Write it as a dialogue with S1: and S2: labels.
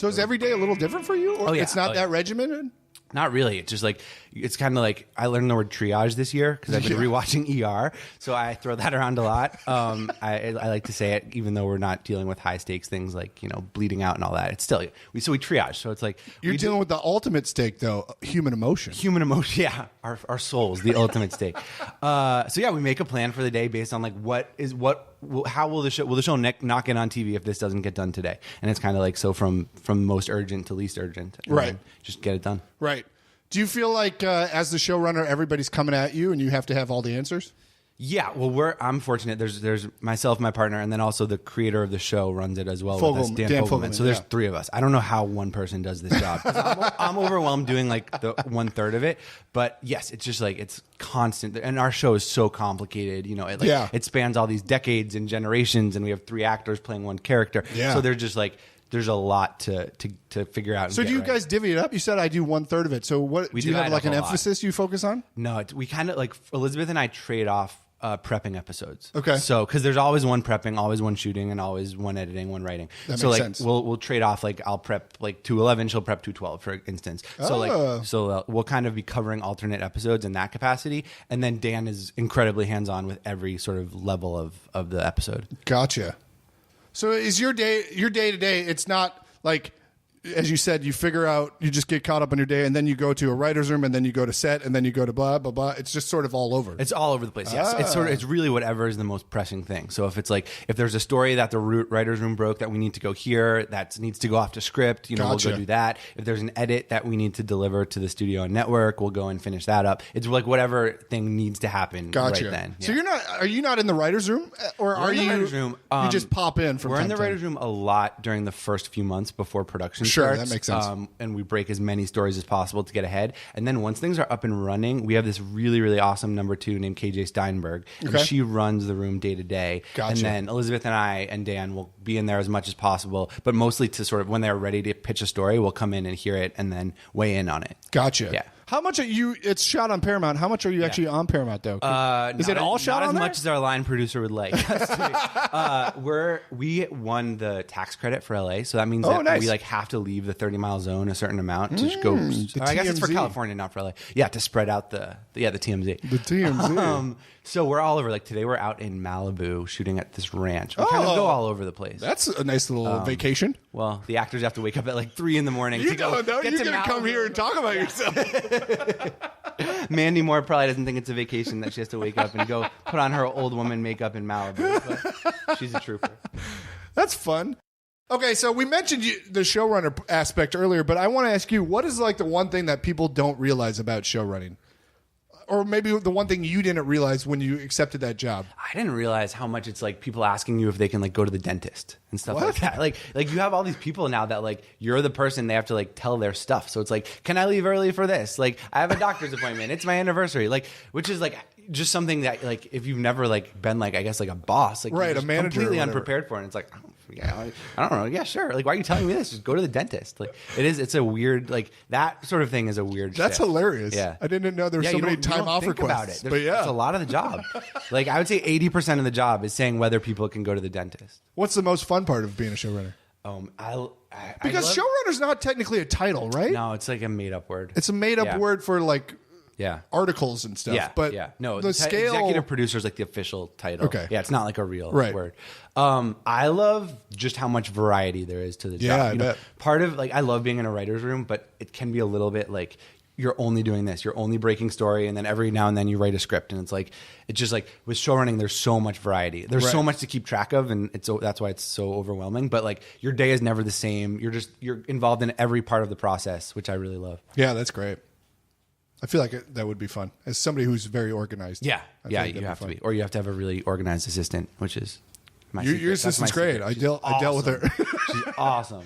S1: So is every day a little different for you? Or it's not that regimented?
S2: Not really. It's just like, it's kind of like, I learned the word triage this year because I've been rewatching ER. So I throw that around a lot. I like to say it, even though we're not dealing with high stakes things like, bleeding out and all that. It's still, we triage. So it's like.
S1: You're dealing with the ultimate stake though, human emotion.
S2: Human emotion. Yeah. Our souls, the ultimate stake. So yeah, we make a plan for the day based on like, how will the show knock in on TV if this doesn't get done today? And it's kind of like, so from most urgent to least urgent.
S1: Right.
S2: Just get it done.
S1: Right. Do you feel like as the showrunner, everybody's coming at you and you have to have all the answers?
S2: Yeah, well, I'm fortunate. There's myself, my partner, and then also the creator of the show runs it as well. With us, Dan Fogelman. So there's three of us. I don't know how one person does this job. I'm overwhelmed doing like the 1/3 of it. But yes, it's just like it's constant, and our show is so complicated. It spans all these decades and generations, and we have 3 actors playing one character. Yeah. So they're just like. There's a lot to figure out.
S1: So do you guys divvy it up? You said I do 1/3 of it. So what do you have like an emphasis you focus on?
S2: No, we kind of like Elizabeth and I trade off prepping episodes.
S1: Okay.
S2: So because there's always one prepping, always one shooting, and always one editing, one writing.
S1: That makes sense.
S2: We'll trade off. Like I'll prep like 211, she'll prep 212, for instance. So we'll kind of be covering alternate episodes in that capacity, and then Dan is incredibly hands on with every sort of level of the episode.
S1: Gotcha. So is your day to day? It's not like, as you said, you figure out, you just get caught up in your day, and then you go to a writer's room, and then you go to set, and then you go to blah blah blah. It's just sort of all over.
S2: It's all over the place. Yes, it's really whatever is the most pressing thing. So if there's a story that the writer's room broke that we need to go here, that needs to go off to script, we'll go do that. If there's an edit that we need to deliver to the studio and network, we'll go and finish that up. It's like whatever thing needs to happen right then. Yeah.
S1: So are you not in the writer's room, or are you? In the writer's room. You just pop in from.
S2: We're in the writer's room a lot during the first few months before production.
S1: Sure,
S2: starts,
S1: that makes sense.
S2: And we break as many stories as possible to get ahead. And then once things are up and running, we have this really, really awesome number 2 named KJ Steinberg. And she runs the room day to day.
S1: Gotcha.
S2: And then Elizabeth and I and Dan will be in there as much as possible, but mostly to sort of when they're ready to pitch a story, we'll come in and hear it and then weigh in on it.
S1: Gotcha.
S2: Yeah.
S1: How much are you? It's shot on Paramount. How much are you actually on Paramount though? Is it all shot on there?
S2: Not as much as our line producer would like. We won the tax credit for LA, so that means that we have to leave the 30-mile zone a certain amount to go. I guess it's for California, not for LA. Yeah, to spread out the TMZ.
S1: The TMZ.
S2: So we're all over. Like today, we're out in Malibu shooting at this ranch. We kind of go all over the place.
S1: That's a nice little vacation.
S2: Well, the actors have to wake up at like 3 a.m.
S1: You don't know. You're going to come here and talk about yourself.
S2: Mandy Moore probably doesn't think it's a vacation that she has to wake up and go put on her old woman makeup in Malibu. But she's a trooper.
S1: That's fun. Okay, so we mentioned the showrunner aspect earlier, but I want to ask you, what is like the one thing that people don't realize about showrunning? Or maybe the one thing you didn't realize when you accepted that job.
S2: I didn't realize how much it's like people asking you if they can like go to the dentist and stuff like that. Like you have all these people now that like you're the person they have to like tell their stuff. So it's like, can I leave early for this? Like I have a doctor's appointment. It's my anniversary. Like, which is like just something that like if you've never like been like I guess like a boss, like
S1: right, a manager,
S2: completely unprepared for it. And it's like I don't know. Yeah, sure. Like, why are you telling me this? Just go to the dentist. Like, it's a weird, like, that sort of thing is a weird
S1: That's
S2: shift.
S1: Hilarious.
S2: Yeah.
S1: I didn't know there were so many time off requests.
S2: About it.
S1: But yeah.
S2: It's a lot of the job. Like, I would say 80% of the job is saying whether people can go to the dentist.
S1: What's the most fun part of being a showrunner? Because showrunner's not technically a title, right?
S2: No, it's like a made-up word.
S1: It's a made-up word for, like... articles and stuff.
S2: Yeah,
S1: but
S2: no,
S1: the scale
S2: executive producer is like the official title.
S1: Okay,
S2: yeah, it's not like a real word. I love just how much variety there is to the job.
S1: Yeah, I bet.
S2: Part of like I love being in a writer's room, but it can be a little bit like you're only doing this, you're only breaking story, and then every now and then you write a script, and it's just like with showrunning, there's so much variety, there's so much to keep track of, and that's why it's so overwhelming. But like your day is never the same. You're involved in every part of the process, which I really love.
S1: Yeah, that's great. I feel like that would be fun as somebody who's very organized.
S2: Yeah, you have to be, or you have to have a really organized assistant, which is
S1: your assistant's great. I dealt with her.
S2: She's awesome.